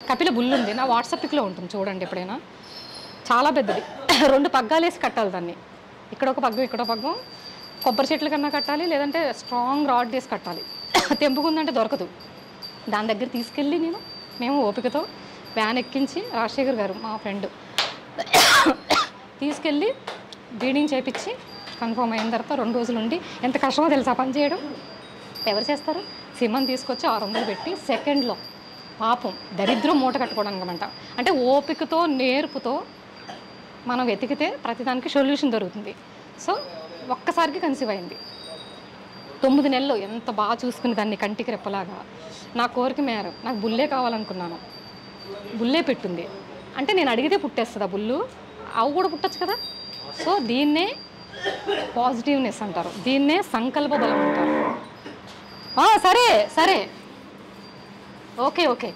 కపిల బుల్లు ఉంది, నా వాట్సాప్ పిక్లో ఉంటుంది చూడండి ఎప్పుడైనా. చాలా పెద్దది, 2 పగ్గాలు వేసి కట్టాలి దాన్ని. ఇక్కడ ఒక పగ్గం, ఇక్కడ ఒక పగ్గం. కొబ్బరి చెట్ల కన్నా కట్టాలి, లేదంటే స్ట్రాంగ్ రాడ్ వేసి కట్టాలి. తెంపుకుందంటే దొరకదు. దాని దగ్గర తీసుకెళ్ళి మేము ఓపికతో వ్యాన్ ఎక్కించి, రాజశేఖర్ గారు మా ఫ్రెండ్ తీసుకెళ్ళి బ్రీడింగ్ చేయించి కన్ఫర్మ్ అయిన తర్వాత 2 రోజులు ఉండి, ఎంత కష్టమో తెలుసా పని చేయడం. ఎవరు చేస్తారు? సింహం తీసుకొచ్చి 600 పెట్టి సెకండ్లో పాపం దరిద్రం మూట కట్టుకోవడానికి అనమాట. అంటే ఓపికతో నేర్పుతో మనం వెతికితే ప్రతిదానికి సొల్యూషన్ దొరుకుతుంది. సో ఒక్కసారికి కన్సీవ్ అయింది. 9 నెలలు ఎంత బాగా చూసుకుని దాన్ని కంటికి రెప్పలాగా. నా కోరిక మేర నాకు బుల్లే కావాలనుకున్నాను, బుల్లే పెట్టింది. అంటే నేను అడిగితే పుట్టేస్తుంది ఆ బుల్లు, అవి కూడా పుట్టచ్చు కదా. సో దీన్నే పాజిటివ్నెస్ అంటారు, దీన్నే సంకల్ప బలం అంటారు. సరే సరే, ఓకే ఓకే.